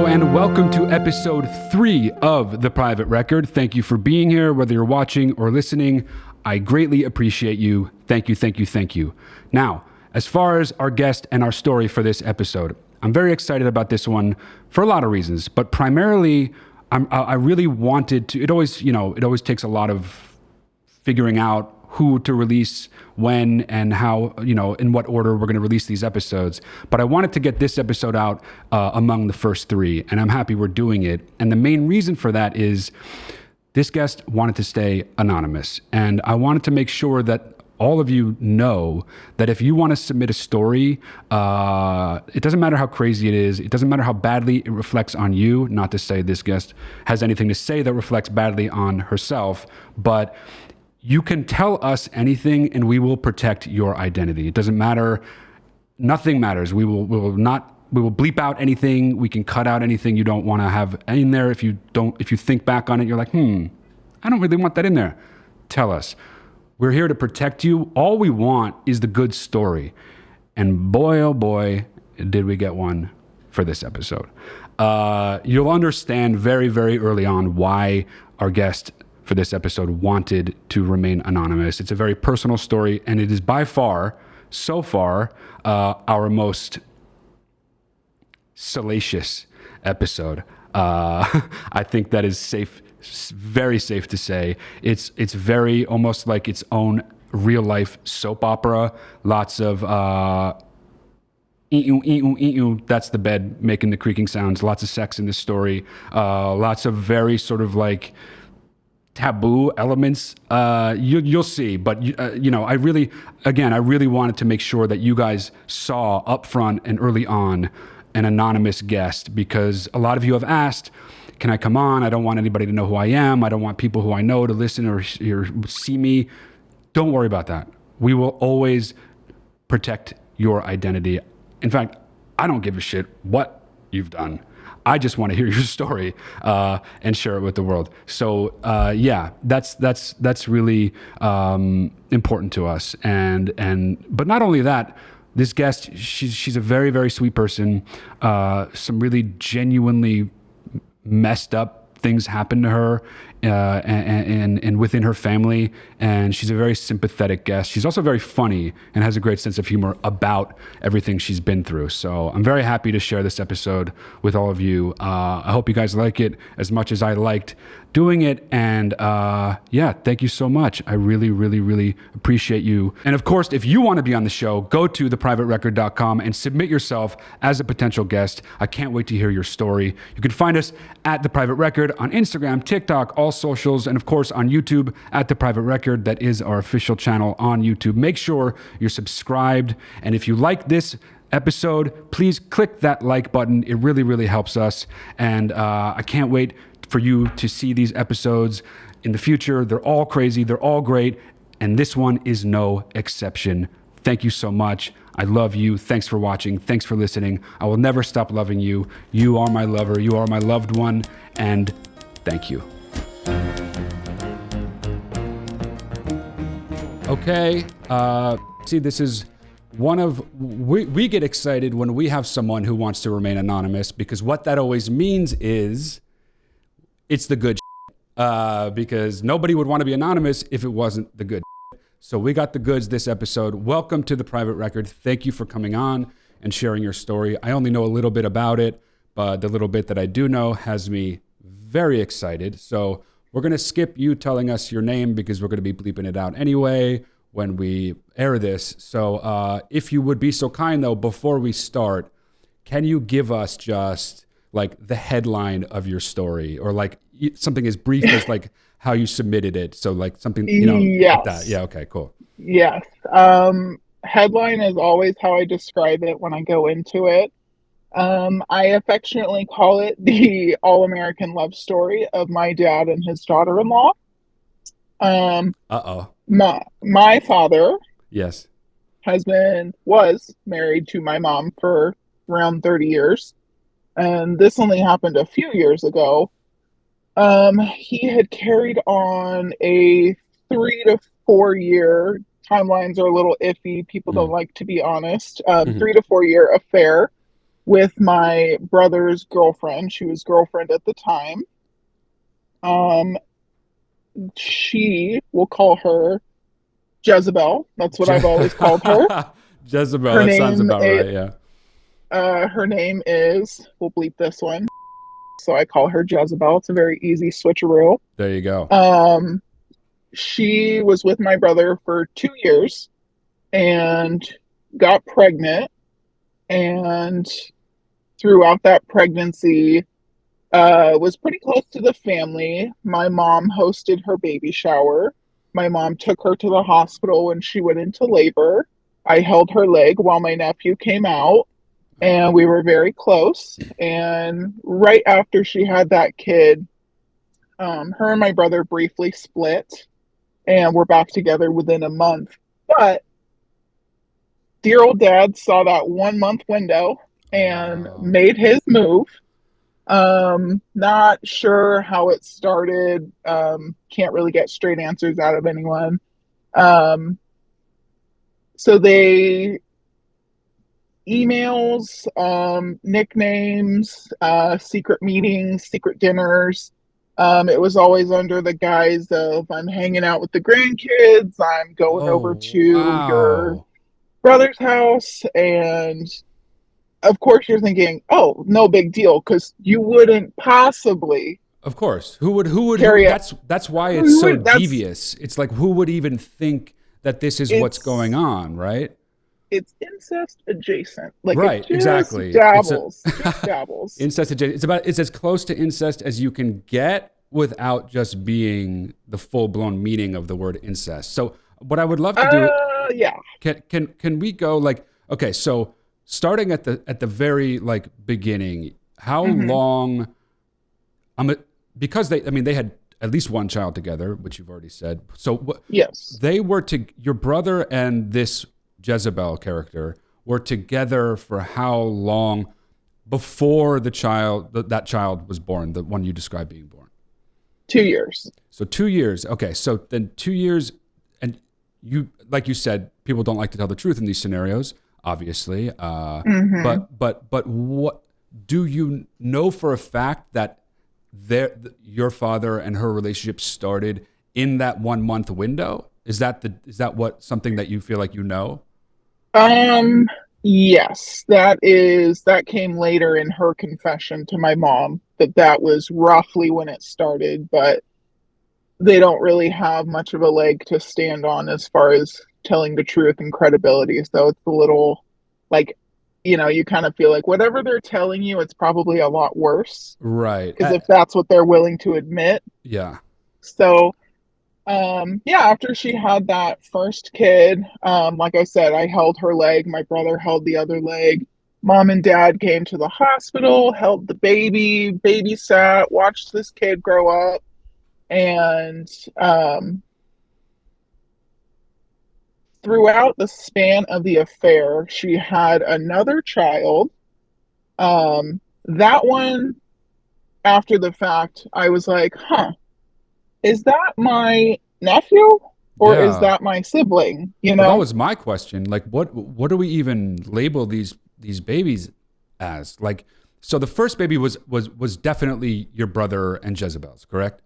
and welcome to episode 3 of The Private Record. Thank you for being here, whether you're watching or listening. I greatly appreciate you. Thank you, thank you, thank you. Now, as far as our guest and our story for this episode, I'm very excited about this one for a lot of reasons, but primarily, I really wanted to. It always takes a lot of figuring out who to release when and how, in what order we're going to release these episodes. But I wanted to get this episode out among the first 3, and I'm happy we're doing it. And the main reason for that is this guest wanted to stay anonymous. And I wanted to make sure that all of you know that if you want to submit a story, it doesn't matter how crazy it is. It doesn't matter how badly it reflects on you. Not to say this guest has anything to say that reflects badly on herself, but you can tell us anything and we will protect your identity. It doesn't matter. Nothing matters. We will bleep out anything. We can cut out anything you don't want to have in there. If you think back on it, you're like, I don't really want that in there. Tell us. We're here to protect you. All we want is the good story. And boy, oh boy, did we get one for this episode. You'll understand very, very early on why our guest for this episode wanted to remain anonymous. It's a very personal story, and it is by far, so far, our most salacious episode. I think that is safe, very safe to say. It's very almost like its own real life soap opera. Lots of that's the bed making the creaking sounds. Lots of sex in this story. Lots of very sort of like taboo elements. You'll see, but I really wanted to make sure that you guys saw up front and early on an anonymous guest, because a lot of you have asked, can I come on? I don't want anybody to know who I am. I don't want people who I know to listen or see me. Don't worry about that. We will always protect your identity. In fact, I don't give a shit what you've done. I just want to hear your story and share it with the world. So that's really important to us. But not only that, this guest, she's a very, very sweet person. Some really genuinely messed up things happen to her and within her family, and she's a very sympathetic guest. She's also very funny and has a great sense of humor about everything she's been through. So I'm very happy to share this episode with all of you. I hope you guys like it as much as I liked doing it, and thank you so much. I really, really, really appreciate you. And of course, if you want to be on the show, go to theprivaterecord.com and submit yourself as a potential guest. I can't wait to hear your story. You can find us at The Private Record on Instagram, TikTok, all socials, and of course on YouTube at The Private Record. That is our official channel on YouTube. Make sure you're subscribed, and if you like this episode, please click that like button. It really, really helps us, and I can't wait for you to see these episodes in the future. They're all crazy. They're all great. And this one is no exception. Thank you so much. I love you. Thanks for watching. Thanks for listening. I will never stop loving you. You are my lover. You are my loved one. And thank you. Okay. This is one of, we get excited when we have someone who wants to remain anonymous, because what that always means is it's the good shit. Because nobody would want to be anonymous if it wasn't the good shit. So we got the goods this episode. Welcome to The Private Record. Thank you for coming on and sharing your story. I only know a little bit about it, but the little bit that I do know has me very excited. So we're going to skip you telling us your name, because we're going to be bleeping it out anyway when we air this. So if you would be so kind, though, before we start, can you give us just like the headline of your story, or like something as brief as like how you submitted it? So like something, yes. Like that. Yeah. Okay, cool. Yes. Headline is always how I describe it when I go into it. I affectionately call it the all-American love story of my dad and his daughter-in-law. My father, yes, was married to my mom for around 30 years. And this only happened a few years ago. He had carried on a 3 to 4 year, timelines are a little iffy. People don't like to be honest. 3 to 4 year affair with my brother's girlfriend. She was girlfriend at the time. Um, she, we'll call her Jezebel. That's what I've always called her. Jezebel, Her that sounds name about is, right. Yeah. her name is, we'll bleep this one. So I call her Jezebel. It's a very easy switcheroo. There you go. Um, she was with my brother for 2 years and got pregnant. And throughout that pregnancy, was pretty close to the family. My mom hosted her baby shower. My mom took her to the hospital when she went into labor. I held her leg while my nephew came out, and we were very close. And right after she had that kid, her and my brother briefly split, and we're back together within a month. But dear old dad saw that 1 month window Oh, and wow. made his move. Not sure how it started. Can't really get straight answers out of anyone. Um, so they emails, nicknames, secret meetings, secret dinners. It was always under the guise of I'm hanging out with the grandkids, I'm going over Oh, to your wow. brother's house, and of course you're thinking, oh, no big deal, because you wouldn't possibly Of course. Who carry it. that's why it's Who so would that's devious. It's like who would even think that this is what's going it's on, right? it's incest adjacent. Like it Right, just exactly. dabbles, just dabbles. Incest adjacent. It's as close to incest as you can get without just being the full-blown meaning of the word incest. So what I would love to do, Yeah. can we go like, okay, so starting at the very like beginning, how Hmm. long because they had at least one child together, which you've already said. So Yes. they were to your brother and this Jezebel character were together for how long before that child was born, the one you described being born? 2 years. So 2 years. Okay, so then 2 years, and you like you said, people don't like to tell the truth in these scenarios, obviously. Hmm. But what do you know for a fact that your father and her relationship started in that 1 month window? Is that what something that you feel like you know? Um, yes, that came later in her confession to my mom that that was roughly when it started, but they don't really have much of a leg to stand on as far as telling the truth and credibility. So it's a little like, you kind of feel like whatever they're telling you, it's probably a lot worse Right. because if that's what they're willing to admit. Yeah. So, yeah, after she had that first kid, like I said, I held her leg, my brother held the other leg. Mom and dad came to the hospital, held the baby, babysat, watched this kid grow up, and throughout the span of the affair, she had another child. That one, after the fact, I was like, huh, is that my nephew or is Yeah. that my sibling? You Well, that know? was my question. Like, what do we even label these babies as? Like, so the first baby was definitely your brother and Jezebel's, correct?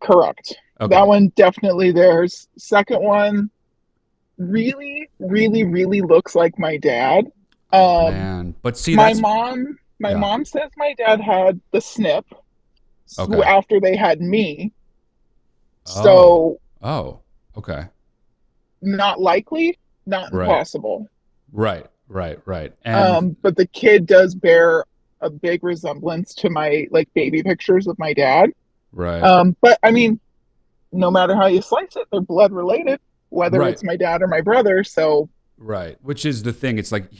Correct. That Okay. one definitely theirs. Second one really, really, really looks like my dad. Oh Um, man. But see, my that's mom, my yeah. mom says my dad had the snip Okay. after they had me. Oh. So Oh. Okay. not likely, not Right. impossible. Right. Right. Right. And But the kid does bear a big resemblance to my like baby pictures of my dad. right. But I mean, no matter how you slice it, they're blood related, whether Right. it's my dad or my brother. So Right. Which is the thing. It's like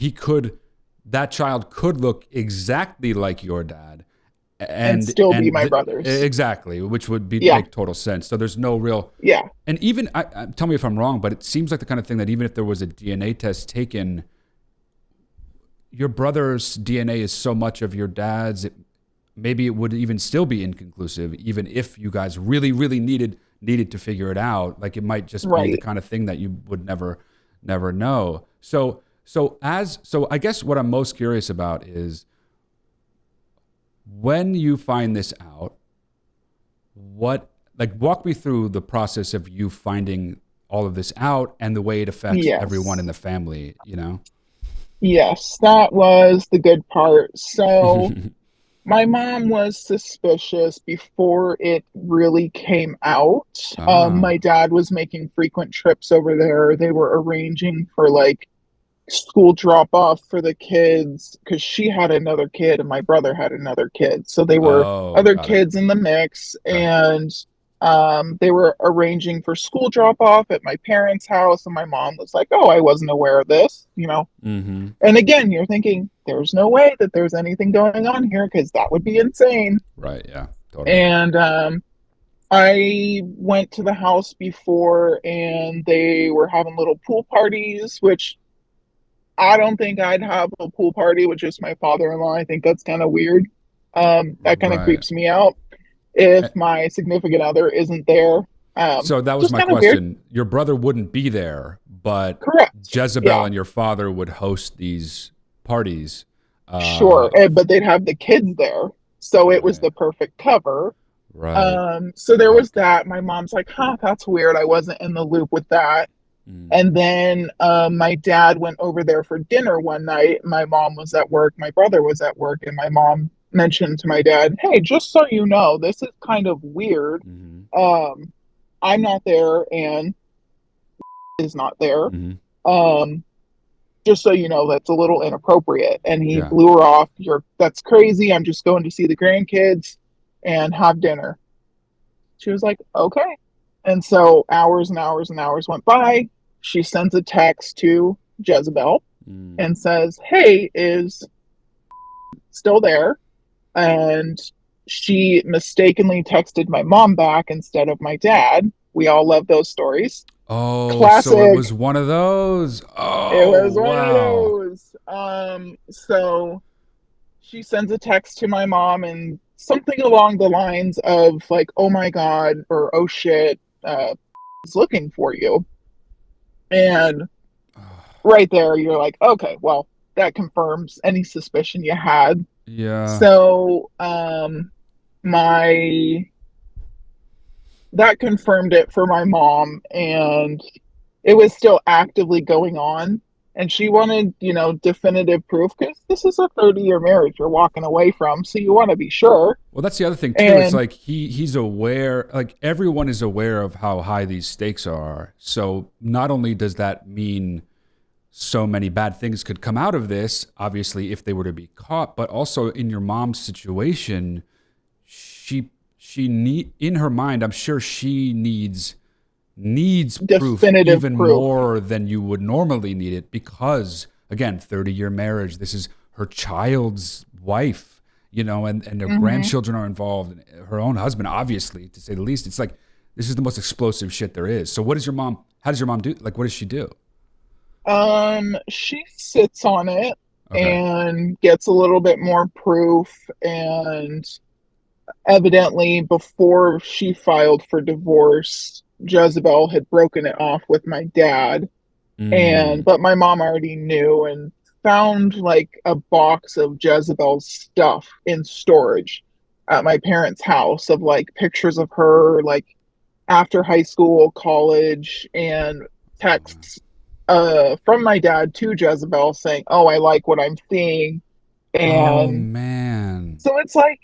that child could look exactly like your dad, and and still be and my the, brothers. exactly, which would be Yeah, make total sense. So there's no real, yeah, and even tell me if I'm wrong, but it seems like the kind of thing that even if there was a DNA test taken, your brother's DNA is so much of your dad's. Maybe it would even still be inconclusive, even if you guys really, really needed to figure it out. Like it might just be the right. kind of thing that you would never know. So So I guess what I'm most curious about is when you find this out, what, like, walk me through the process of you finding all of this out and the way it affects everyone Yes. in the family, you know? Yes, that was the good part. So my mom was suspicious before it really came out. My Ah, dad was making frequent trips over there. They were arranging for like school drop off for the kids because she had another kid and my brother had another kid. So they were oh, other got it. kids in the mix, Okay. and they were arranging for school drop off at my parents' house. And my mom was like, "Oh, I wasn't aware of this, you know." Mm-hmm. And again, you're thinking, there's no way that there's anything going on here because that would be insane. Right. Yeah. Totally. And I went to the house before and they were having little pool parties, which I don't think I'd have a pool party with just my father-in-law. I think that's kind of weird. That kind of Right. creeps me out if my significant other isn't there. So that was Just my kind of weird. question. Your brother wouldn't be there, but Correct. Jezebel Yeah, and your father would host these parties. sure. But they'd have the kids there. So it was Right. the perfect cover. Right. So there was Okay. that. My mom's like, huh, that's weird. I wasn't in the loop with that. Mm. And then my dad went over there for dinner one night. My mom was at work, my brother was at work, and my mom mentioned to my dad, "Hey, just so you know, this is kind of weird. Mm-hmm. Um, I'm not there and is not there. Mm-hmm. Um, just so you know, that's a little inappropriate." And he Yeah. blew her off. That's crazy. I'm just going to see the grandkids and have dinner. She was like, okay. And so hours and hours and hours went by. She sends a text to Jezebel Mm. and says, "Hey, is still there?" And she mistakenly texted my mom back instead of my dad. We all love those stories. Oh, so it was Classic. one of those. It Oh, was one of wow. those. So she sends a text to my mom and something along the lines of like, "Oh my God," or "Oh shit, is looking for you." And right there, you're like, okay, well, that confirms any suspicion you had. Yeah. So, my that confirmed it for my mom, and it was still actively going on. And she wanted, definitive proof because this is a 30-year marriage you're walking away from, so you want to be sure. Well, that's the other thing too. It's And like he's aware, like everyone is aware of how high these stakes are. So not only does that mean so many bad things could come out of this, obviously, if they were to be caught, but also in your mom's situation, she need in her mind, I'm sure she needs proof definitive even proof. more than you would normally need it because again, 30-year marriage, this is her child's wife, and their Hmm. grandchildren are involved, and her own husband, obviously, to say the least. It's like this is the most explosive shit there is. So how does your mom do, like, what does she do? She sits on it Okay. and gets a little bit more proof, and evidently before she filed for divorce, Jezebel had broken it off with my dad, and Mm. but my mom already knew and found like a box of Jezebel's stuff in storage at my parents' house of like pictures of her like after high school, college, and texts from my dad to Jezebel saying, "Oh, I like what I'm seeing." Oh And man. so it's like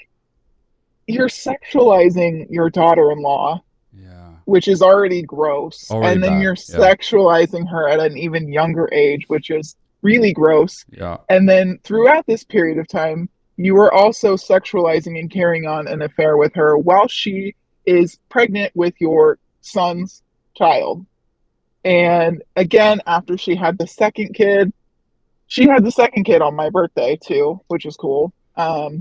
you're sexualizing your daughter-in-law, Yeah. which is already gross, Already and then bad. you're Yeah. sexualizing her at an even younger age, which is really gross. Yeah. And then throughout this period of time, you are also sexualizing and carrying on an affair with her while she is pregnant with your son's child. And again, after she had the second kid on my birthday too, which is cool. Oh.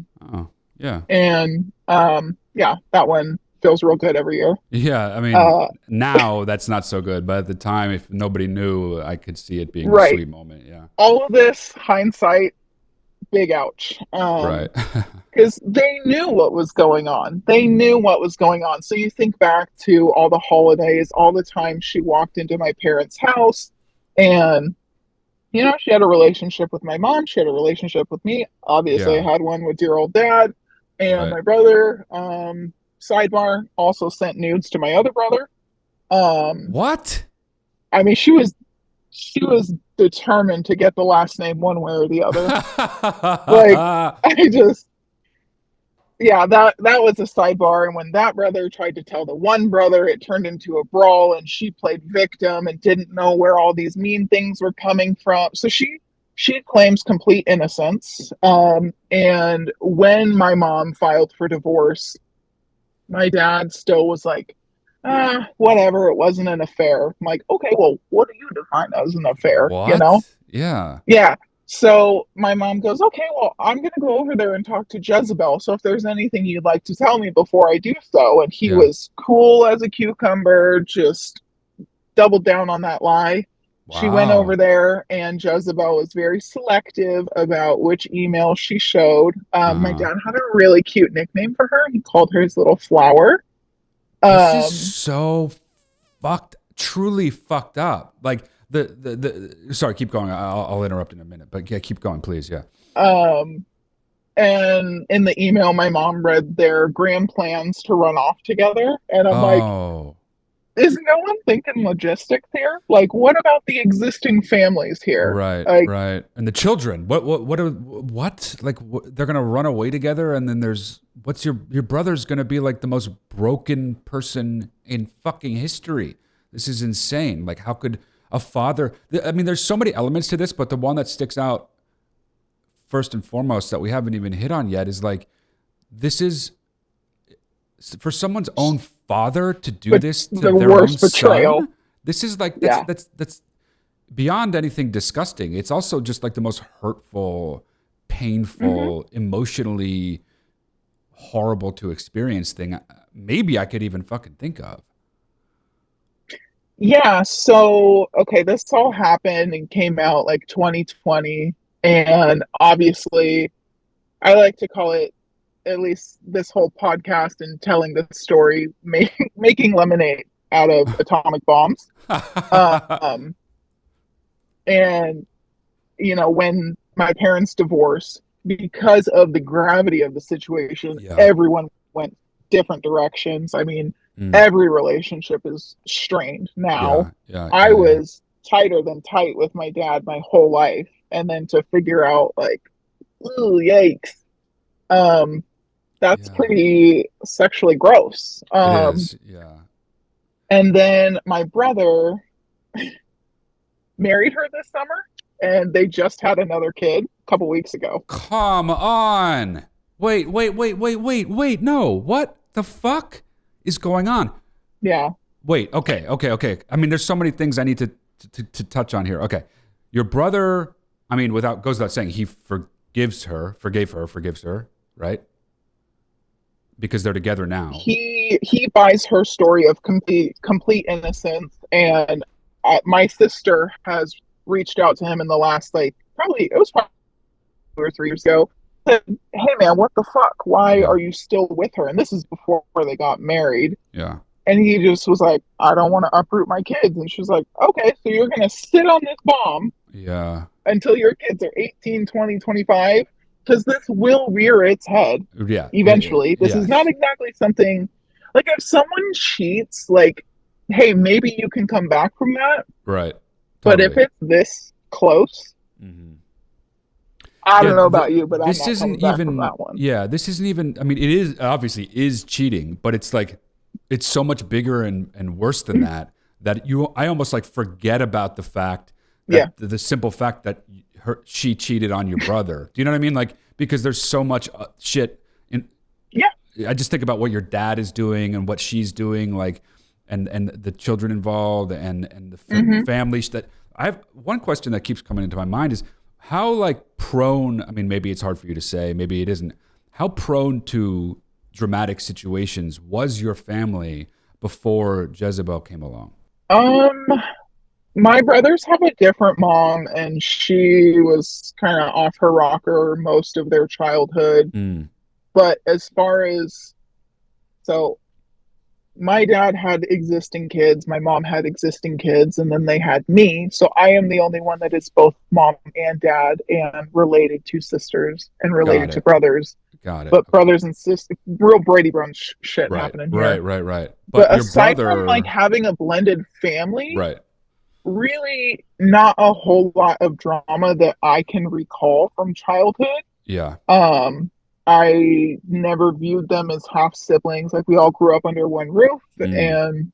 Yeah. And yeah, that one feels real good every year. Yeah, I mean, Uh, now that's not so good, but at the time, if nobody knew, I could see it being a right. sweet moment. Yeah, All of this hindsight, big ouch. right. Because they knew what was going on. They knew what was going on. So you think back to all the holidays, all the time she walked into my parents' house and you know, she had a relationship with my mom. She had a relationship with me. Obviously, I Yeah. had one with dear old dad and Right. my brother. Sidebar, also sent nudes to my other brother. Um, What? I mean, she was determined to get the last name one way or the other. Like, I just, yeah, that was a sidebar. And when that brother tried to tell the one brother, it turned into a brawl, and she played victim and didn't know where all these mean things were coming from. So she claims complete innocence. And when my mom filed for divorce, my dad still was like, whatever, it wasn't an affair. I'm like, okay, well, what do you define as an affair? You know? What? Yeah. Yeah. So my mom goes, okay, well, I'm going to go over there and talk to Jezebel. So if there's anything you'd like to tell me before I do so. And he Yeah. was cool as a cucumber, just doubled down on that lie. She went over Wow. there, and Jezebel was very selective about which email she showed. My Uh-huh. dad had a really cute nickname for her. He called her his little flower. This is Um, so fucked, truly fucked up. Like sorry, keep going. I'll interrupt in a minute, but yeah, keep going, please. Yeah. um, and in the email, my mom read their grand plans to run off together. And I'm like, Oh, is no one thinking logistics here? Like, what about the existing families here? right, Like, right. And the children, what? Like, they're gonna run away together, and then what's your brother's gonna be like the most broken person in fucking history. This is insane. Like, how could a father? I mean, there's so many elements to this, but the one that sticks out first and foremost that we haven't even hit on yet is like, this is for someone's own father to do but this to the their own worst betrayal. son. This is like Yeah. that's beyond anything disgusting. It's also just like the most hurtful, Hmm. painful, emotionally horrible to experience thing maybe I could even fucking think of. Yeah. So, okay, this all happened and came out like 2020. And obviously, I like to call it, at least this whole podcast and telling the story, making lemonade out of atomic bombs. Um, and, you know, when my parents divorced, because of the gravity of the situation, Yeah. everyone went different directions. I mean, Mm. every relationship is strained now. Yeah. Yeah. I Yeah. Yeah. was tighter than tight with my dad my whole life. And then to figure out, like, ooh, yikes. Um, that's Yeah. pretty sexually gross. It is. Yeah. And then my brother married her this summer, and they just had another kid a couple weeks ago. Come on. Wait. No. What the fuck is going on? Yeah. Wait, okay. I mean, there's so many things I need to touch on here. Okay. Your brother, I mean, goes without saying, he forgives her, right? Because they're together now. He buys her story of complete innocence, and my sister has reached out to him in the last, like, probably it was probably 2 or 3 years ago. Said, hey man, what the fuck? Why Yeah. are you still with her? And this is before they got married. Yeah. And he just was like, I don't want to uproot my kids. And she's like, okay, so you're going to sit on this bomb Yeah. until your kids are 18, 20, 25, because this will rear its head Yeah. eventually. This is not Yes. exactly something like, if someone cheats, like, hey, maybe you can come back from that. Right. But if Totally. it's this close, Hmm. I Yeah. don't know about you, but I'm This not isn't coming back from even, that one. yeah, this isn't even, I mean, it is obviously is cheating, but it's like, it's so much bigger and worse than that, I almost like forget about the fact Yeah. that the simple fact that she cheated on your brother. Do you know what I mean? Like, because there's so much shit in, Yeah. I just think about what your dad is doing and what she's doing, like, and the children involved and the Hmm. families that I have. One question that keeps coming into my mind is how like prone. I mean, maybe it's hard for you to say, maybe it isn't. How prone to dramatic situations was your family before Jezebel came along? Um, my brothers have a different mom, and she was kind of off her rocker most of their childhood. Mm, But as far as, so my dad had existing kids, my mom had existing kids, and then they had me. So I am the only one that is both mom and dad and related to sisters and Got related to it. brothers. Got it. But Okay. brothers and sisters, real Brady Bunch shit Right. happening Right. here. Right. Right. But But your aside from like brother. having a blended family, Right. really not a whole lot of drama that I can recall from childhood. Yeah. Um, I never viewed them as half siblings. Like we all grew up under one roof, Mm. and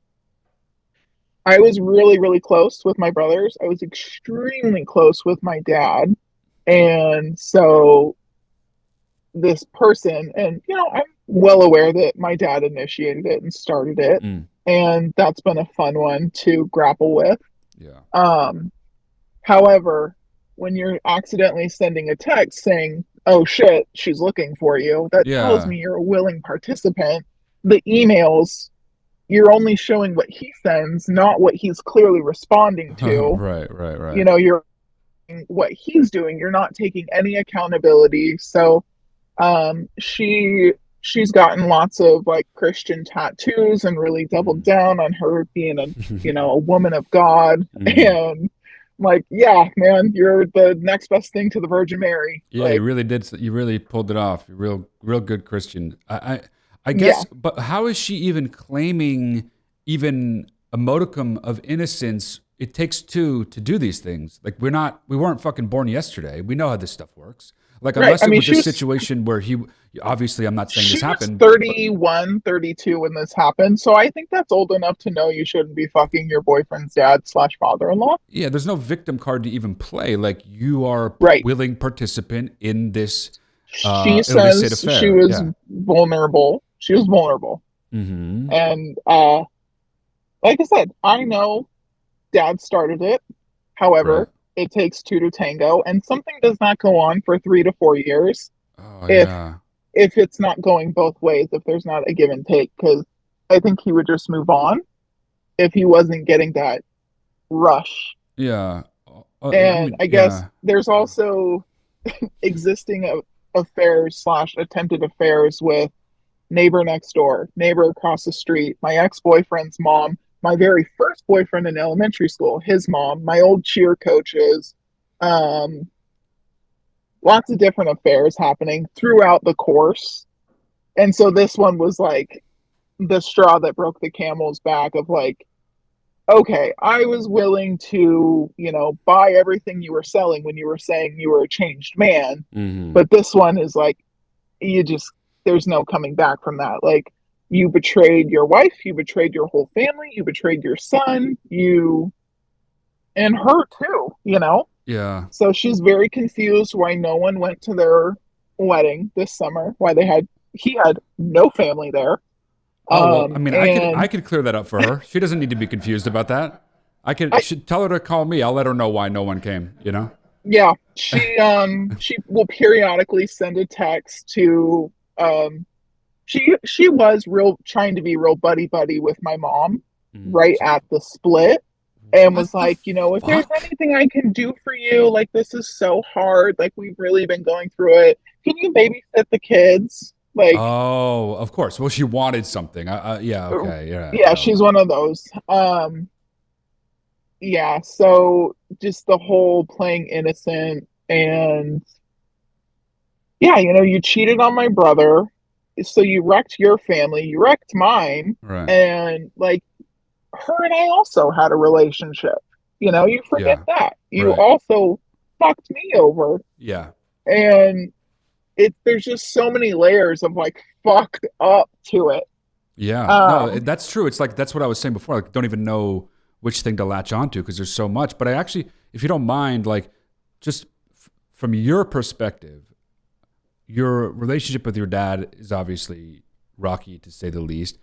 I was really, really close with my brothers. I was extremely close with my dad. And so this person, and I'm well aware that my dad initiated it and started it. Mm. And that's been a fun one to grapple with. Yeah. Um, However, when you're accidentally sending a text saying, "Oh shit, she's looking for you," that tells Yeah. me you're a willing participant. The emails, you're only showing what he sends, not what he's clearly responding to. Right. Right. Right. You're what he's doing. You're not taking any accountability. So, she's gotten lots of like Christian tattoos and really doubled Mm. down on her being a woman of God. Mm. And I'm like, yeah, man, you're the next best thing to the Virgin Mary. Yeah, you Like, really did. You really pulled it off. You're real good Christian. I yeah, guess. But how is she even claiming even a modicum of innocence? It takes two to do these things. Like we weren't fucking born yesterday. We know how this stuff works. Like right. unless I it mean, was a situation where obviously I'm not saying this she was happened, but 31, 32 when this happened. So I think that's old enough to know you shouldn't be fucking your boyfriend's dad slash father-in-law. yeah, there's no victim card to even play. Like you are a Right. willing participant in this She illicit says she affair. was Yeah. vulnerable. She was vulnerable. Mm-hmm. And like I said, I know dad started it. Right. However, it takes two to tango, and something does not go on for 3 to 4 years Oh if yeah. it's not going both ways, if there's not a give and take, because I think he would just move on if he wasn't getting that rush. Yeah. I And mean, I guess yeah. there's also existing affairs slash attempted affairs with neighbor next door, neighbor across the street, my ex-boyfriend's mom, my very first boyfriend in elementary school, his mom, my old cheer coaches, um, lots of different affairs happening throughout the course. And so this one was like the straw that broke the camel's back of like, okay, I was willing to, buy everything you were selling when you were saying you were a changed man. Hmm. But this one is like, you just, there's no coming back from that. Like, you betrayed your wife, you betrayed your whole family, you betrayed your son, and her too. Yeah. So she's very confused why no one went to their wedding this summer, why he had no family there. Oh well, I mean, I And could clear that up for her. She doesn't need to be confused about that. I, Should tell her to call me. I'll let her know why no one came. You know. yeah, she will periodically send a text to, she was real trying to be real buddy buddy with my mom Mm. right at the split, and What was the like, if there's fuck? anything I can do for you, like this is so hard, like we've really been going through it. Can you babysit the kids? Like, Oh, of course. Well, she wanted something. Yeah. uh, Okay. Yeah. yeah, Yeah. she's one of those. Yeah, so just the whole playing innocent, and yeah, you cheated on my brother, so you wrecked your family, you wrecked mine, Right. and like her and I also had a relationship. You forget Yeah. that. You Right. also fucked me over. Yeah. And there's just so many layers of like fucked up to it. Yeah. No, Um, that's true. It's like that's what I was saying before. Like, don't even know which thing to latch onto because there's so much. But I actually, if you don't mind, like, just from your perspective, your relationship with your dad is obviously rocky to say the least.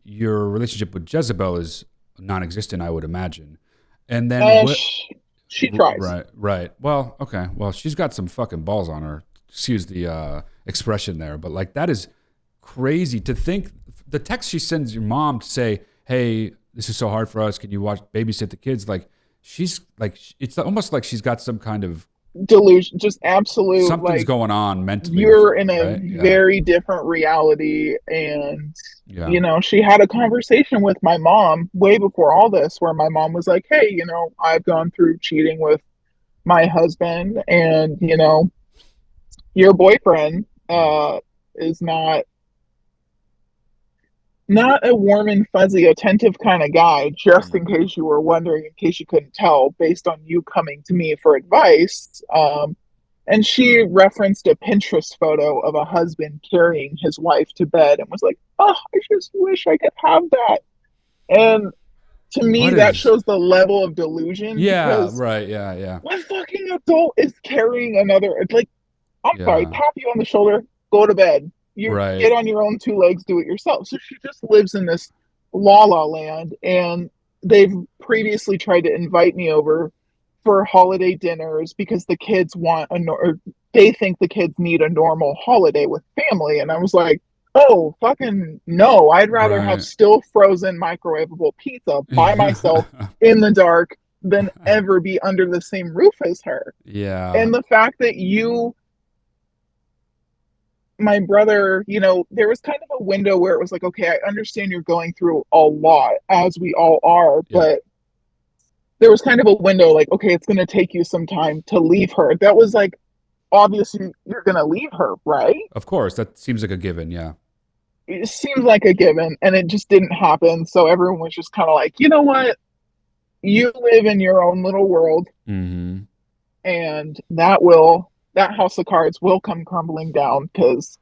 Your relationship with Jezebel is non-existent, I would imagine. And then and what? she tries. Right, right. Well, okay. Well, she's got some fucking balls on her. Excuse the expression there, but like that is crazy to think. The text she sends your mom to say, "Hey, this is so hard for us. Can you babysit the kids?" Like she's like, it's almost like she's got some kind of delusion, just absolute, Something's like, going on mentally with you're her, in a right? Yeah. very different reality. And Yeah. she had a conversation with my mom way before all this, where my mom was like, hey, I've gone through cheating with my husband, and your boyfriend Mm. is not a warm and fuzzy, attentive kind of guy, just in Mm. case you were wondering, in case you couldn't tell, based on you coming to me for advice. And she referenced a Pinterest photo of a husband carrying his wife to bed and was like, oh, I just wish I could have that. And to me, What that is? shows the level of delusion, Yeah, because right. Yeah, yeah. what fucking adult is carrying another? Like, I'm sorry, Yeah. tap you on the shoulder, go to bed. You Right. get on your own two legs, do it yourself. So she just lives in this la la land. And they've previously tried to invite me over for holiday dinners because the kids want or they think the kids need a normal holiday with family. And I was like, oh, fucking no. I'd rather have Right. still frozen microwavable pizza by myself in the dark than ever be under the same roof as her. Yeah. And the fact that my brother, there was kind of a window where it was like, okay, I understand you're going through a lot, as we all are, Yeah. but there was kind of a window like, okay, it's going to take you some time to leave her. That was like, obviously, you're going to leave her, right? Of course, that seems like a given. Yeah. It seemed like a given, and it just didn't happen. So everyone was just kind of like, you know what? You live in your own little world, Hmm. and that house of cards will come crumbling down because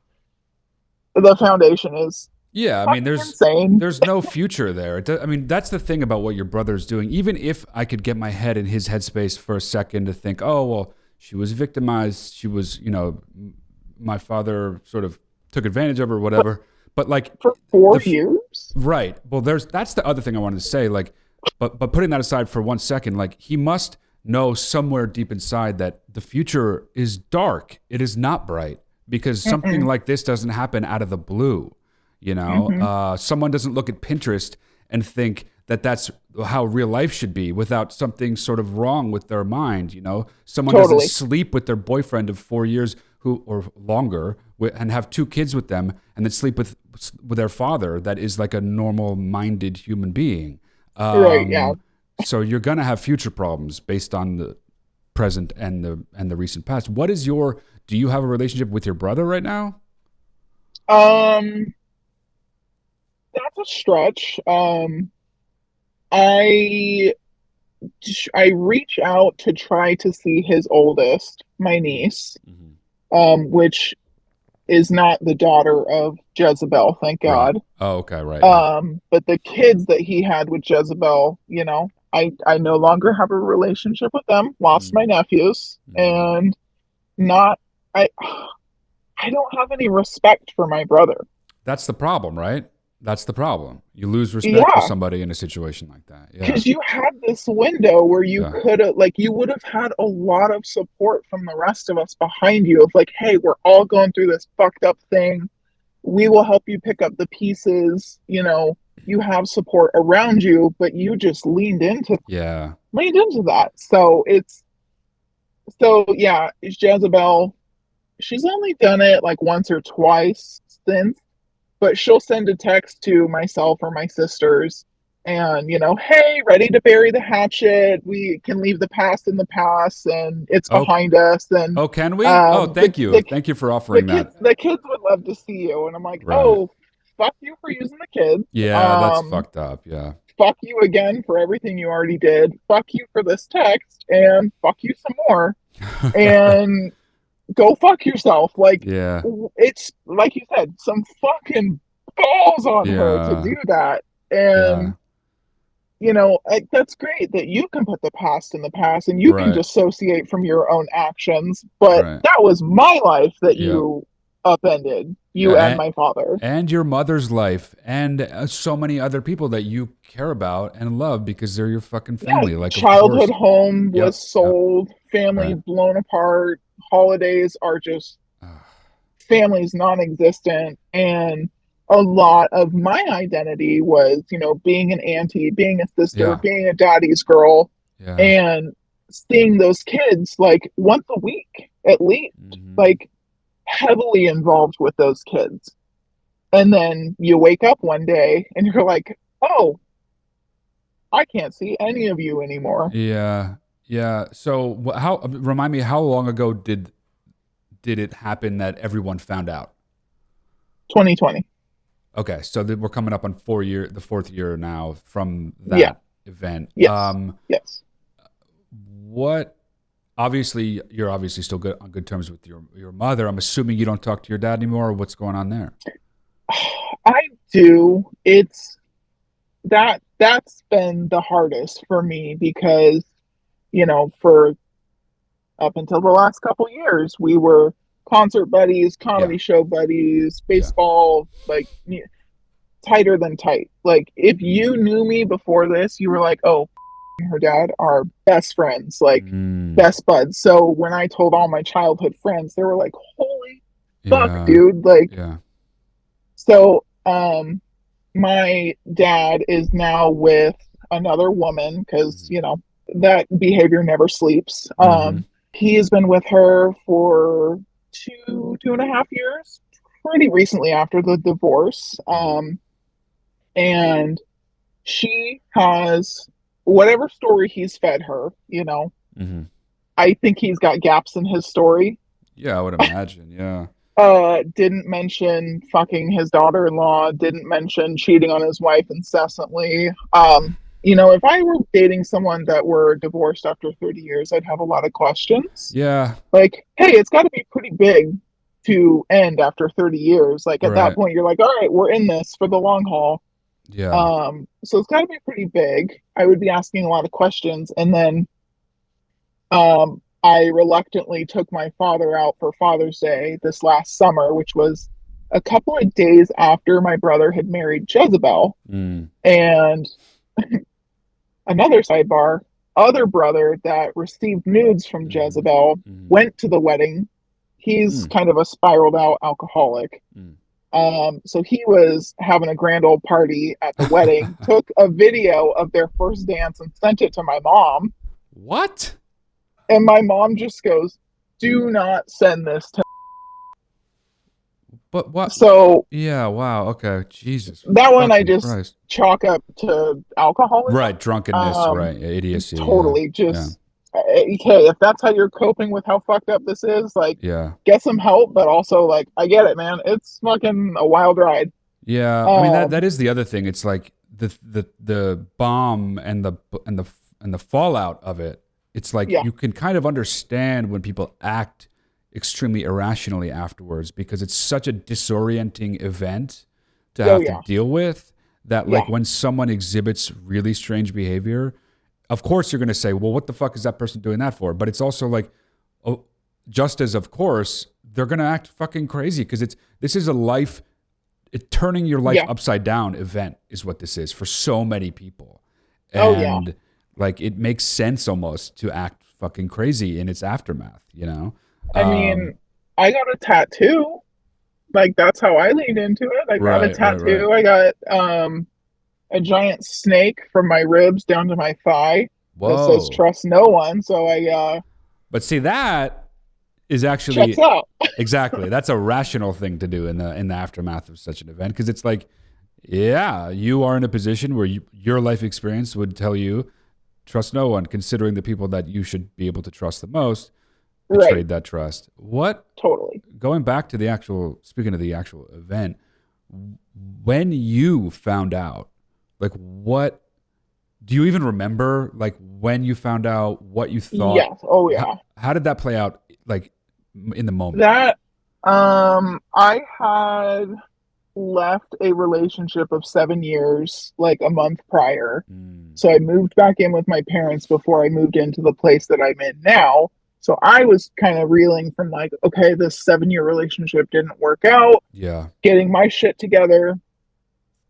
the foundation is Yeah, I mean, fucking insane. there's no future there. I mean, that's the thing about what your brother's doing. Even if I could get my head in his headspace for a second to think, oh well, she was victimized. She was, my father sort of took advantage of her, or whatever. But like For the 4 years? right. Well, that's the other thing I wanted to say. Like, but putting that aside for 1 second, like he must know somewhere deep inside that the future is dark. It is not bright because something Mm-mm. like this doesn't happen out of the blue. Mm-hmm. Someone doesn't look at Pinterest and think that that's how real life should be without something sort of wrong with their mind. Someone doesn't Totally. sleep with their boyfriend of 4 years who or longer and have two kids with them and then sleep with their father that is like a normal minded human being. Right. Yeah. So you're gonna have future problems based on the present and the recent past. Do you have a relationship with your brother right now? Um, that's a stretch. I I reach out to try to see his oldest, my niece, Mm-hmm. which is not the daughter of Jezebel, thank Right. God. Oh, okay. Right. Yeah. But the kids that he had with Jezebel, I no longer have a relationship with them. Lost my nephews, Mm-hmm. and not I I don't have any respect for my brother. That's the problem, right? That's the problem. You lose respect for Yeah, somebody in a situation like that. Yeah. because you had this window where you Yeah. could have, like, you would have had a lot of support from the rest of us behind you, of like, hey, we're all going through this fucked up thing. We will help you pick up the pieces. You have support around you, but you just Yeah. leaned into that. So yeah, Jezebel, she's only done it like once or twice since, but she'll send a text to myself or my sisters and, hey, ready to bury the hatchet. We can leave the past in the past and it's Oh, behind us. And oh, can we? Oh, the, thank you. the Thank you for the offering kids that. the kids would love to see you. And I'm like, Right. oh, fuck you for using the kids. Yeah, that's fucked up. Yeah. Fuck you again for everything you already did. Fuck you for this text, and fuck you some more. And go fuck yourself. Like, Yeah. it's like you said, some fucking balls on her to Yeah. do that. And Yeah. that's great that you can put the past in the past and you can Right. dissociate from your own actions, but Right. that was my life that Yep. you upended, Yeah. you and my father. And your mother's life and so many other people that you care about and love because they're your fucking Yeah, family. Like, of childhood course. home was Yep. Yep. sold, family Right. blown apart, holidays are just families non-existent. And a lot of my identity was, being an auntie, being a sister, Yeah. being a daddy's girl. Yeah. And seeing those kids like once a week at least, Mm-hmm. like heavily involved with those kids. And then you wake up one day and you're like, oh, I can't see any of you anymore. Yeah. Yeah. So how remind me how long ago did it happen that everyone found out? 2020. Okay, so we're coming up on the fourth year now from Yeah. that event. Yes. Yes. What? Obviously, you're obviously still good on good terms with your mother. I'm assuming you don't talk to your dad anymore. Or what's going on there? I do. It's that's been the hardest for me because, for up until the last couple years, we were concert buddies, Yeah, comedy show buddies, yeah. baseball, like tighter than tight. Like if you knew me before this, you were like, "Oh, and her dad are best friends, like Mm, best buds." So when I told all my childhood friends, they were like, "Holy fuck, yeah, dude!" Like yeah. so. My dad is now with another woman because Mm-hmm. that behavior never sleeps. Mm-hmm. He has been with her for 2.5 years, pretty recently after the divorce. Mm-hmm. And she has whatever story he's fed her. Mm-hmm. I think he's got gaps in his story. Yeah, I would imagine. Yeah. Didn't mention fucking his daughter-in-law, didn't mention cheating on his wife incessantly. If I were dating someone that were divorced after 30 years, I'd have a lot of questions. Yeah. Like, hey, it's got to be pretty big to end after 30 years. Like at that Right. point, you're like, all right, we're in this for the long haul. Yeah. So it's got to be pretty big. I would be asking a lot of questions, and then I reluctantly took my father out for Father's Day this last summer, which was a couple of days after my brother had married Jezebel. Mm. And another sidebar, other brother that received nudes from Mm-hmm. Jezebel Mm-hmm. went to the wedding. He's Mm. kind of a spiraled out alcoholic. Mm. So he was having a grand old party at the wedding, took a video of their first dance and sent it to my mom. What? And my mom just goes, do not send this to. But what? So Yeah. Wow. Okay. Jesus that one I fucking just Christ. chalk up to alcoholism. Right. Drunkenness. Um, Right. Idiocy. Yeah. totally Yeah. just, okay, if that's how you're coping with how fucked up this is, like, Yeah. get some help, but also, like, I get it, man. It's fucking a wild ride. Yeah, I mean that Um, is the other thing. It's like the bomb and the fallout of it. It's like yeah. you can kind of understand when people act extremely irrationally afterwards because it's such a disorienting event to Oh, have to yeah. deal with that Yeah. like when someone exhibits really strange behavior, of course you're going to say, "Well, what the fuck is that person doing that for?" But it's also like oh, just as of course they're going to act fucking crazy because this is a life turning your life Yeah. upside down event is what this is for so many people. Oh, yeah. And like it makes sense almost to act fucking crazy in its aftermath, you know? I mean, I got a tattoo. Like, that's how I leaned into it. I got a Right, right, right. tattoo. I got a giant snake from my ribs down to my thigh that says Whoa. trust no one. So I But see, that is checks actually out. exactly that's a rational thing to do in the aftermath of such an event because it's like, yeah, you are in a position where your life experience would tell you trust no one, considering the people that you should be able to trust the most Right. betrayed that trust. What Totally. going back to speaking of the actual event, when you found out, like what do you even remember? Like when you found out, what you thought, Yes. Oh yeah. how did that play out? Like in the moment. That I had left a relationship of 7 years like a month prior. Mm, So I moved back in with my parents before I moved into the place that I'm in now. So I was kind of reeling from like, okay, this 7 year relationship didn't work out, yeah. getting my shit together.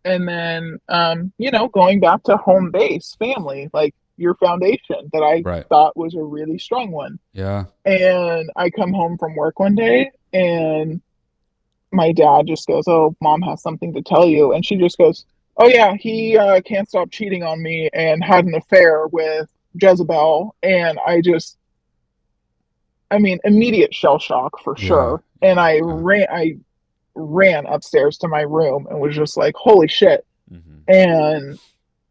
And then, going back to home base, family, like your foundation that I Right. thought was a really strong one. Yeah. And I come home from work one day and my dad just goes, "Oh, mom has something to tell you." And she just goes, "Oh, yeah, he can't stop cheating on me and had an affair with Jezebel, and I mean, immediate shell shock for Yeah, sure. And yeah, yeah. I ran upstairs to my room and was just like, holy shit. Hmm. And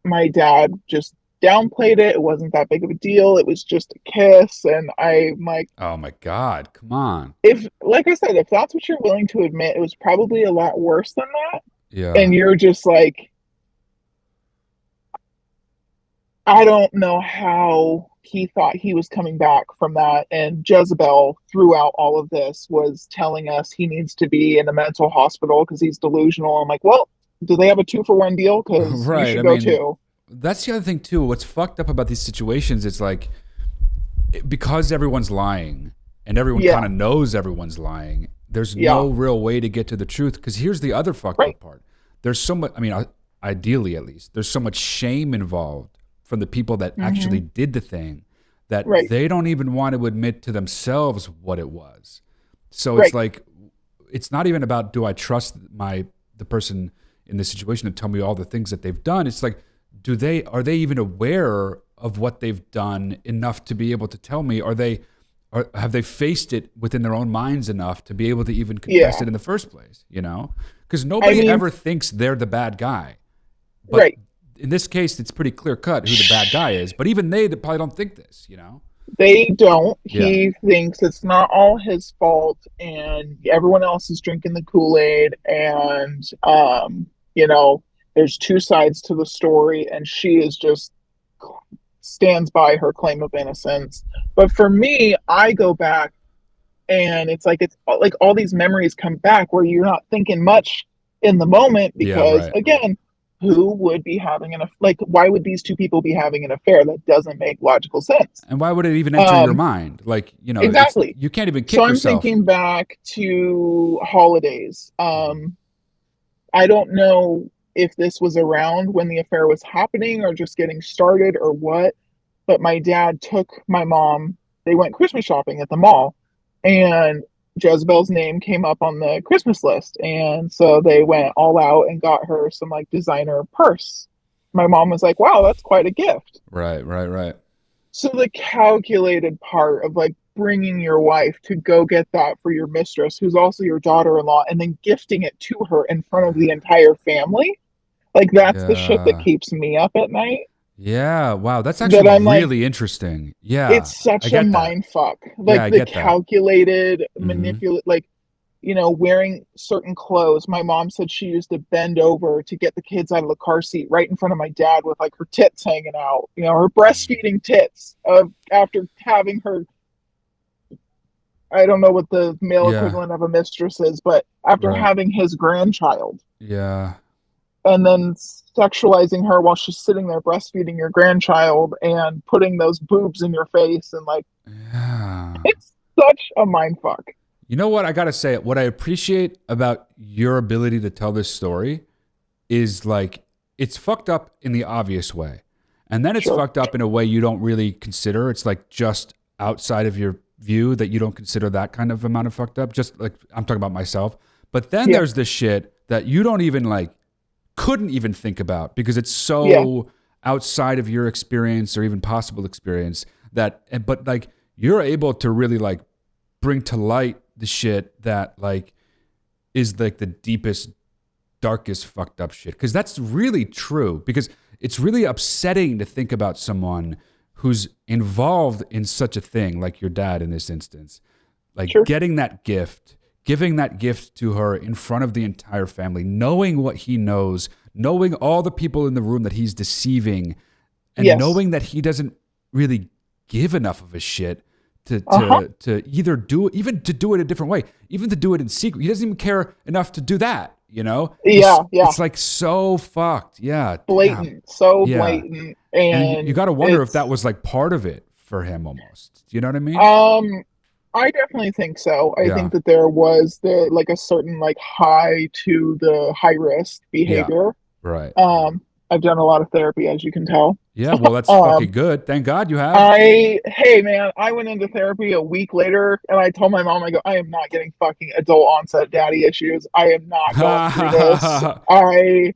my dad just downplayed it. It wasn't that big of a deal. It was just a kiss. And I'm like, Oh my God, come on. if, like I said, if that's what you're willing to admit, it was probably a lot worse than that. And Yeah. you're just like, I don't know how he thought he was coming back from that. And Jezebel, throughout all of this, was telling us he needs to be in a mental hospital because he's delusional. I'm like, well, do they have a 2-for-1 deal? Because you Right. should I go mean, too. that's the other thing too. What's fucked up about these situations is like because everyone's lying and everyone kind Yeah, of knows everyone's lying. There's yeah, no real way to get to the truth because here's the other fucked right. up part. There's so much. I mean, ideally at least, there's so much shame involved from the people that actually Hmm. did the thing that Right, they don't even want to admit to themselves what it was. So it's right. like it's not even about do I trust the person in this situation to tell me all the things that they've done. It's like are they even aware of what they've done enough to be able to tell me? Or have they faced it within their own minds enough to be able to even confess Yeah. it in the first place? You know, because I nobody mean, ever thinks they're the bad guy, but right. in this case, it's pretty clear cut who the bad guy is. But even they probably don't think this. You know? They don't. Yeah. He thinks it's not all his fault and everyone else is drinking the Kool-Aid and you know, there's two sides to the story and she is just stands by her claim of innocence. But for me, I go back and it's like all these memories come back where you're not thinking much in the moment Yeah. because Right. Right. again, who would be having like why would these two people be having an affair? That doesn't make logical sense. And why would it even enter your um mind? Like, it's exactly. you can't even So kick I'm yourself. thinking back to holidays. Hmm. I don't know if this was around when the affair was happening or just getting started or what, but my dad took my mom. They went Christmas shopping at the mall, and Jezebel's name came up on the Christmas list. And so they went all out and got her some like designer purse. My mom was like, wow, that's quite a gift. Right. Right. Right. So the calculated part of like bringing your wife to go get that for your mistress, who's also your daughter-in-law, and then gifting it to her in front of the entire family, like that's the shit that Yeah. keep me up at night. Yeah. Wow. That's actually That I'm like, really interesting. Yeah. it's I such a get that. mind fuck. Yeah. Like I the get that. calculated Hmm. manipulate, like wearing certain clothes. My mom said she used to bend over to get the kids out of the car seat right in front of my dad with like her tits hanging out, her breastfeeding tits of after having her. I don't know what the male Yeah. equivalent of a mistress is, but after Right. having his grandchild Yeah. and then sexualizing her while she's sitting there breastfeeding your grandchild and putting those boobs in your face and like Yeah. it's such a mind fuck. You know what? I got to say, what I appreciate about your ability to tell this story is like it's fucked up in the obvious way. And then it's Sure. fucked up in a way you don't really consider. It's like just outside of your view that you don't consider that kind of amount of fucked up. Just like I'm talking about myself. But then Yeah. there's this shit that you don't even like, couldn't even think about because it's Yeah. so outside of your experience or even possible experience but like you're able to really like bring to light the shit that like is like the deepest darkest fucked up shit because that's really true because it's really upsetting to think about someone who's involved in such a thing like your dad in this instance like Sure. getting that gift giving that gift to her in front of the entire family knowing what he knows knowing all the people in the room that he's deceiving and Yes. knowing that he doesn't really give enough of a shit to Uh-huh. to to either do it even to do it a different way even to do it in secret he doesn't even care enough to do that Yeah. Yeah. it's like so fucked yeah damn Blatant. So yeah blatant. and you And got to wonder if that it's was like part of it for him almost do you know what I mean um I definitely think so. I yeah think that there was the like a certain like high to the high risk yeah behavior. right right Um, I've done a lot of therapy, as you can tell. yeah well that's Um, fucking good thank God you have hey man, I went into therapy a week later and I told my mom, I go, I am not getting fucking adult onset daddy issues. I am not going through this.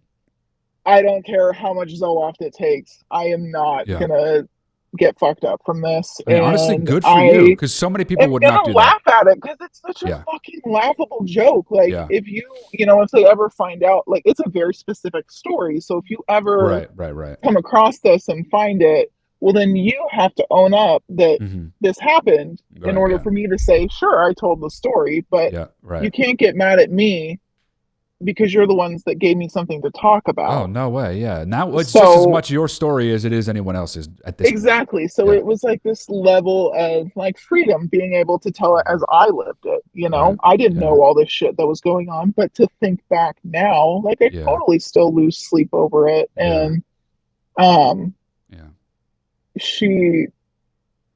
I don't care how much Zoloft it takes. I am not yeah gonna. get fucked up from this. I mean, honestly, And good for you, I because so many people am would not gonna do that. laugh at it because it's such a Yeah, fucking laughable joke. Like yeah, if if they ever find out, like it's a very specific story. So if you ever right, right, right. come across this and find it, well, then you have to own up that Hmm. this happened in Right, order yeah, for me to say, sure, I told the story, but yeah, you right. can't get mad at me because you're the ones that gave me something to talk Oh, about. no way. Yeah. Now it's just as So, much your story as it is anyone else's at this point. exactly. So Yeah. it was like this level of like freedom being able to tell it as Mhm. I lived it. Right. I didn't Yeah. know all this shit that was going on, but to think back now, like I Yeah. totally still lose sleep over it. Yeah. And um Yeah. she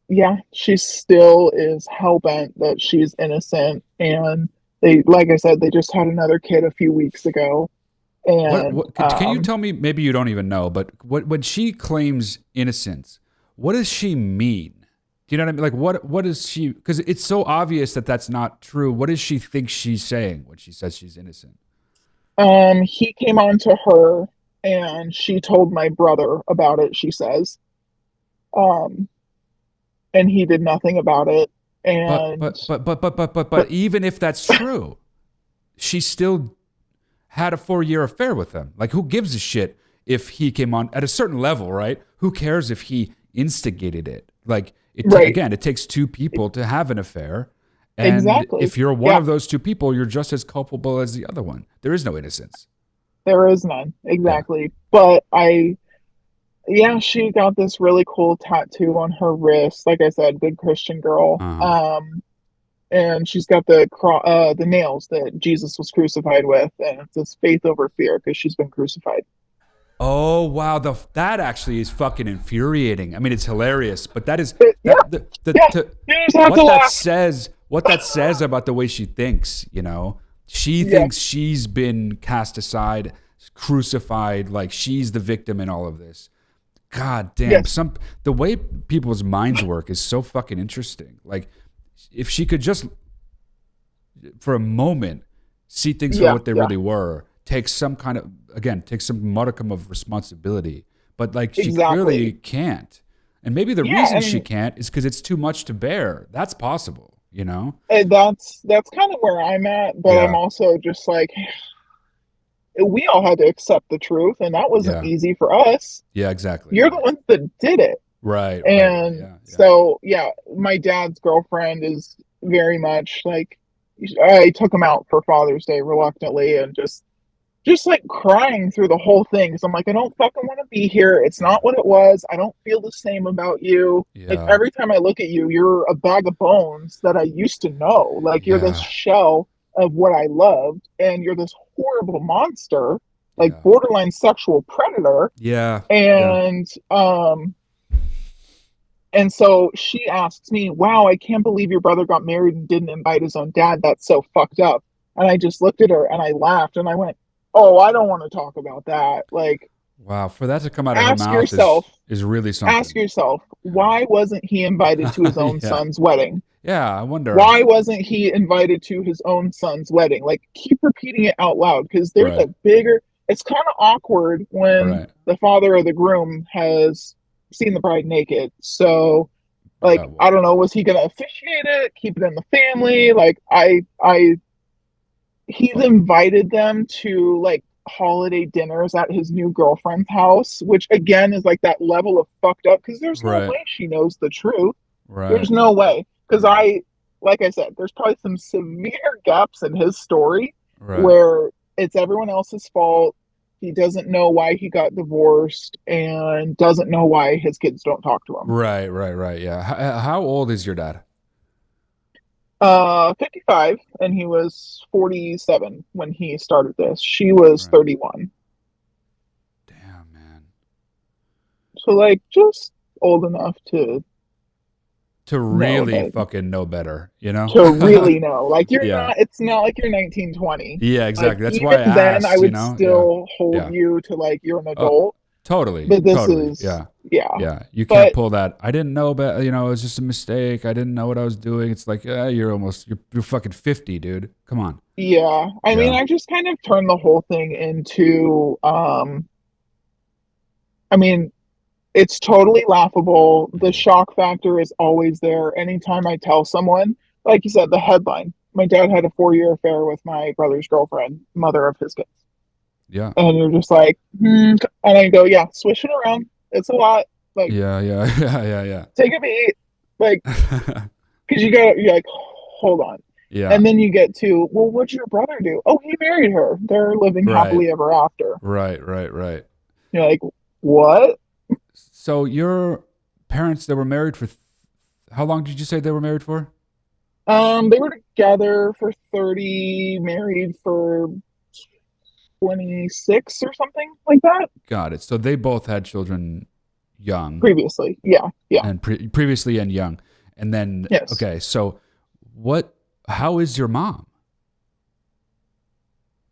yeah, she still is hell bent that she's innocent. And they, like I said, they just had another kid a few weeks ago. And Can you tell me, maybe you don't even know, but when she claims innocence, what does she mean? Do you know what I mean? Like what is she, because it's so obvious that that's not true. What does she think she's saying when she says she's innocent? he came on to her and she told my brother about it, she says. Um, and he did nothing about it. But And but but but but but but but but even if that's true, she still had a 4-year affair with him. Like, who gives a shit if he came on at a certain level, right? Who cares if he instigated it? Like, right, again, it takes two people to have an affair. And exactly. if you're one Yeah, of those two people, you're just as culpable as the other one. There is no innocence. there is none. Yeah. Exactly. But I yeah, she got this really cool tattoo on her wrist. Like I said, good Christian girl. Uh-huh. And she's got the nails that Jesus was crucified with, and it says faith over fear because she's been crucified. Oh wow, that actually is fucking infuriating. I mean, it's hilarious, but that is Yeah, the yeah, to you just have to laugh. what that says about the way she thinks. You know, she Yeah, thinks she's been cast aside, crucified, like she's the victim in all of this. God damn, yes, the way people's minds work is so fucking interesting. Like, if she could just for a moment see things for yeah, what they yeah, really were, take some kind of, again, take some modicum of responsibility, but like she clearly exactly. can't. And maybe the Yeah, reason she and can't is because it's too much to bear. That's possible, you know. that's kind of where I'm at, but I'm Yeah, also just like we all had to accept the truth, and that wasn't yeah, easy for us. yeah, exactly, You're the right, ones that did it. right, right, right, And yeah, yeah, so, yeah, my dad's girlfriend is very much like, I took him out for Father's Day reluctantly and just like crying through the whole thing. So I'm like, I don't fucking want to be here. It's yeah, not what it was. I don't feel the same about you. Like yeah, every time I look at you, you're a bag of bones that I used to know. Like you're this yeah, shell of what I loved, and you're this horrible monster, like yeah, borderline sexual predator. yeah, yeah, And and so she asks me, wow, I can't believe your brother got married and didn't invite his own dad. That's so fucked up. And I just looked at her and I laughed and I went, oh, I don't want to talk about that. Like, wow, for that to come out of her ask mouth yourself, is really ask something. yourself, Yeah. why wasn't he invited to his own Yeah. son's wedding? Yeah, I wonder. Why wasn't he invited to his own son's wedding? Like, keep repeating it out loud because there's Right. a bigger, it's kind of awkward when Right. the father of the groom has seen the bride naked. So, like, Well, I don't know, yeah. was he gonna officiate it, keep it in the family? Like, I he's Well, invited them to like holiday dinners at his new girlfriend's house, which again is like that level of fucked up because there's no right. way she knows the truth. Right. There's no way. Because Yeah. like I said, there's probably some severe gaps in his story Right. where it's everyone else's fault. He doesn't know why he got divorced and doesn't know why his kids don't talk to him. Right. Right. Right. Yeah. How old is your dad? 55, and he was 47 when he started this. She was Right. 31. Damn, man. So, like, just old enough To know really that, fucking know better, you know? to really know. Like, Yeah. it's not like you're 1920. Yeah, Like, exactly. That's why I even then, I asked, you would know? Yeah. still hold Yeah. you to, like, you're an Oh, adult. totally. But this Totally. is, Yeah. yeah. Yeah. You can't But pull that. I didn't know about, it was just a mistake. I didn't know what I was doing. It's like, you're fucking 50, dude. Come on. yeah, I mean, Yeah. I just kind of turned the whole thing into, I mean, It's totally laughable. The shock factor is always there. Anytime I tell someone, like you said, the headline, my dad had a 4-year affair with my brother's girlfriend, mother of his kids. Yeah. And you're just like, and I go, yeah, swish it around. It's a lot. Like, Yeah, yeah, yeah, take a beat. Like, yeah. because you're like, hold on. Yeah. And then you get to, well, what'd your brother do? Oh, he married her. They're living Right. happily ever after. Right, right, right. You're like, what? So your parents, they were married for how long did you say they were married for? They were together for 30, married for 26 or something like that. Got it. So they both had children young Previously. Yeah. Yeah. and previously and young. And then, Yes. okay, so how is your mom?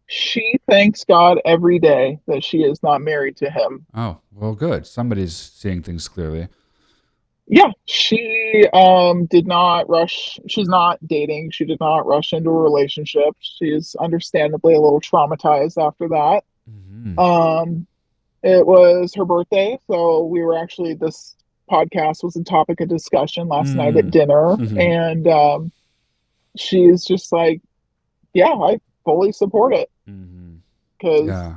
She thanks God every day that she is not married to him. Oh, well, good. Somebody's seeing things clearly. Yeah, she did not rush. She's not dating. She did not rush into a relationship. She's understandably a little traumatized after that. Hmm. Um, it was her birthday, so we were actually this podcast was a topic of discussion last night at Mm. dinner, and she's just like, "Yeah, I fully support it Hmm. because Yeah,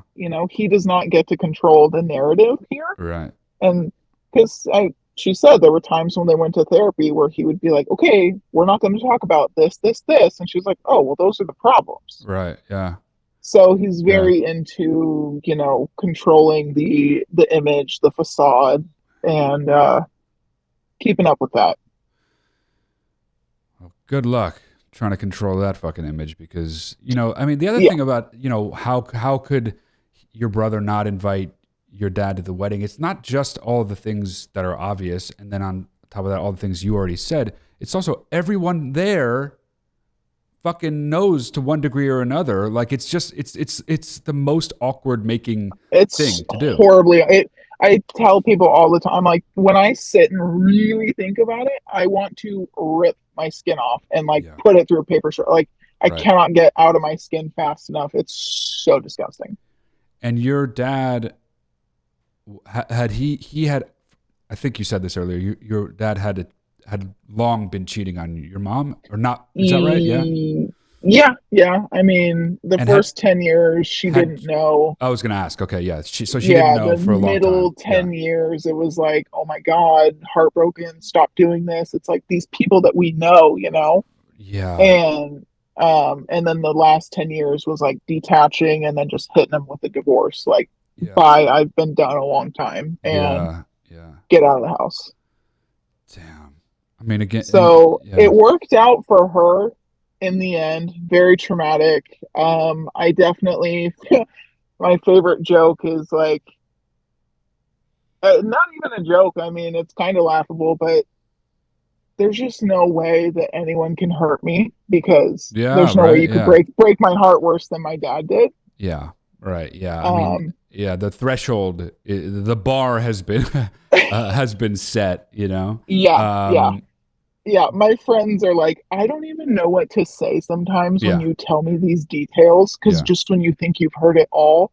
he does not get to control the narrative here." right. And because she said there were times when they went to therapy where he would be like, okay, we're not going to talk about this. And she was like, oh, well, those are the problems. Right. Yeah. So he's Yeah. very into, controlling the image, the facade, and keeping up with that. Well, good luck trying to control that fucking image because, I mean, the other Yeah, thing about, how could your brother not invite your dad to the wedding? It's not just all the things that are obvious. And then on top of that, all the things you already said, it's also everyone there fucking knows to one degree or another. Like it's just, it's the most awkward making it's thing to do. horribly. I tell people all the time, like when I sit and really think about it, I want to rip my skin off and like Yeah. put it through a paper shirt. Like I Right. cannot get out of my skin fast enough. It's so disgusting. And your dad, had he had, I think you said this earlier. Your dad had long been cheating on your mom, or not? Is that right? Yeah. E- yeah, yeah. I mean, the And first 10 years she had didn't know. I was gonna ask. Okay, yeah. So she didn't Yeah, know the for a long time. middle Yeah. 10 years it was like, oh my God, heartbroken, stop doing this. It's like these people that we know. Yeah. And then the last 10 years was like detaching and then just hitting them with a divorce. Like, Yeah. bye, I've been done a long time and Yeah. Yeah. get out of the house. Damn. I mean, again, So it yeah. worked out for her in the end. Very traumatic. I definitely, my favorite joke is like, not even a joke. I mean, it's kind of laughable, but there's just no way that anyone can hurt me because Yeah. there's no way Right. you could Yeah. break my heart worse than my dad did. Yeah. Right. Yeah. I mean, Um, yeah. The threshold, the bar has been has been set. yeah, yeah, Um. yeah. My friends are like, I don't even know what to say sometimes when Yeah. you tell me these details because Yeah. just when you think you've heard it all,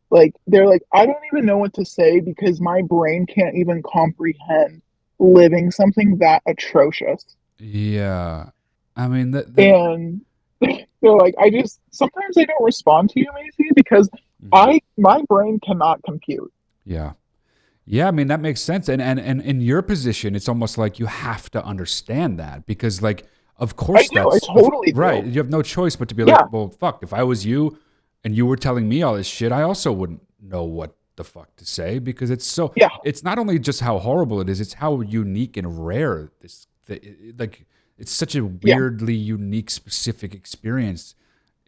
like they're like, I don't even know what to say because my brain can't even comprehend living something that atrocious. Yeah. I mean that. And they're like, I just sometimes I don't respond to you, Macy, because Mhm. my brain cannot compute. Yeah. Yeah, I mean that makes sense. And in your position, it's almost like you have to understand that because like of I course do, I that's totally right. do. You have no choice but to be like, Yeah, well, fuck, if I was you and you were telling me all this shit, I also wouldn't know what the fuck to say because yeah, it's not only just how horrible it is, it's how unique and rare like it's such a yeah, weirdly unique specific experience.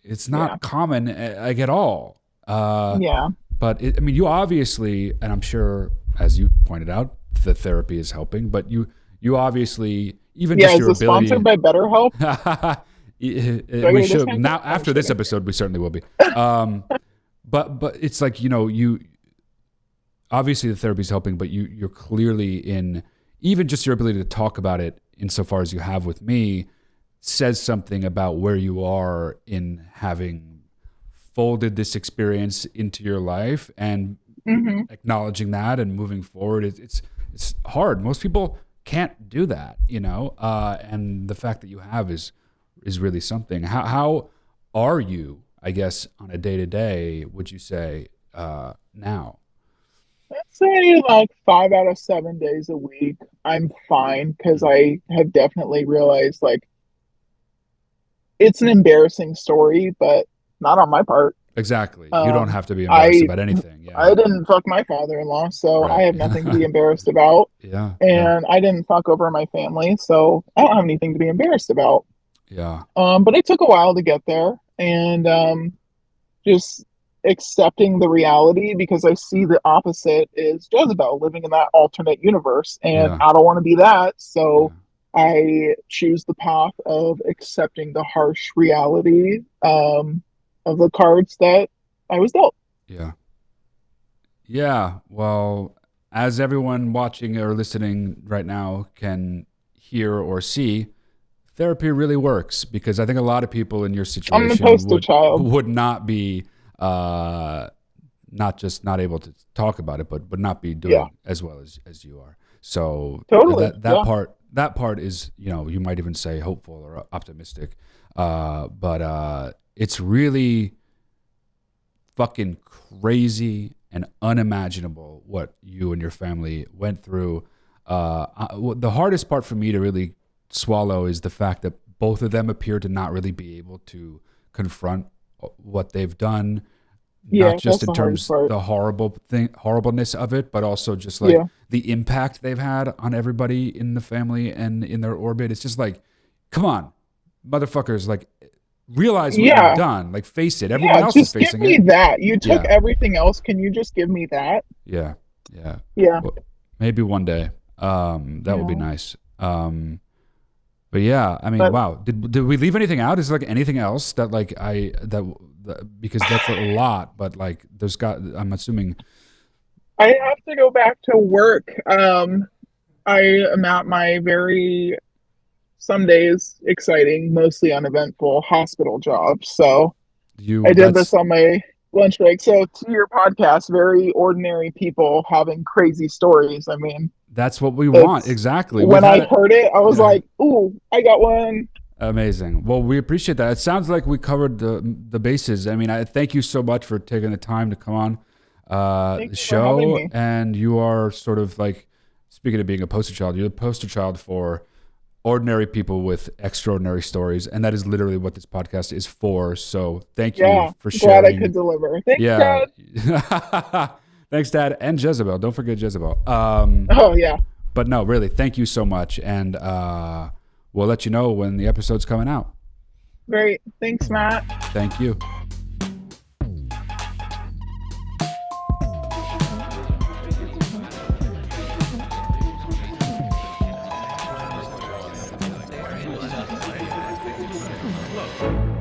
It's yeah, not common like at all. yeah. But I mean, you obviously, and I'm sure, as you pointed out, the therapy is helping. But you obviously, even Yeah, just is your this sponsored ability, by BetterHelp? Do I we get a should discount code? now I'm after just this kidding. episode, we certainly will be. But it's like you obviously the therapy is helping, but you're clearly in even just your ability to talk about it insofar as you have with me says something about where you are in having folded this experience into your life and Hmm. acknowledging that and moving forward. It's hard. Most people can't do that, and the fact that you have is really something. How are you, I guess, on a day to day, would you say, now? Let's say like 5 out of 7 days a week, I'm fine because Mhm. I have definitely realized like it's an embarrassing story, but not on my part. Exactly. You don't Um, have to be embarrassed I about anything. Yeah. I didn't fuck my father-in-law, so I Right. have nothing to be embarrassed about. Yeah. Yeah. And I didn't fuck over my family, so I don't have anything to be embarrassed about. Yeah. But it took a while to get there, and just accepting the reality because I see the opposite is Jezebel living in that alternate universe, and Yeah. I don't want to be that. Yeah. So I choose the path of accepting the harsh reality of the cards that I was dealt. Yeah. Yeah. Well, as everyone watching or listening right now can hear or see, therapy really works because I think a lot of people in your I'm the situation poster would child. would not be uh, not just not able to talk about it, but would not be Yeah, doing as well as you are. So totally. that Yeah. part is, you might even say hopeful or optimistic, but it's really fucking crazy and unimaginable what you and your family went through. The hardest part for me to really swallow is the fact that both of them appear to not really be able to confront what they've done, not Yeah, just that's in the hardest terms part. the horribleness of it, but also just like Yeah. the impact they've had on everybody in the family and in their orbit. It's just like, come on, motherfuckers, like realize what you've Yeah. done, like face it. Everyone Yeah, else is just give facing me it. that. You took Yeah, everything else. Can you just give me that? yeah, yeah. Yeah. Well, maybe one day. That would be Yeah. nice. But yeah, I mean, But wow. Did we leave anything out? Is there like anything else that like because that's a lot, but like there's got. I'm assuming. I have to go back to work. I am at my very, some days exciting, mostly uneventful hospital job. So I You did this that's on my lunch break. So to your podcast, very ordinary people having crazy stories. I mean, that's what we want. it's Exactly. We've when had I it. heard it, I was Yeah. like, "Ooh, I got one." Amazing. Well, we appreciate that. It sounds like we covered the bases. I mean, I thank you so much for taking the time to come on Thank the you for having show. me. And you are sort of like, speaking of being a poster child, you're the poster child for ordinary people with extraordinary stories, and that is literally what this podcast is for. So thank you Yeah, for glad I sharing. could deliver. Thanks, Yeah. Dad. Thanks, Dad, and Jezebel. Don't forget Jezebel. Oh yeah, But no, really, thank you so much, and we'll let you know when the episode's coming out. great. Thanks, Matt. Thank you. Whoa.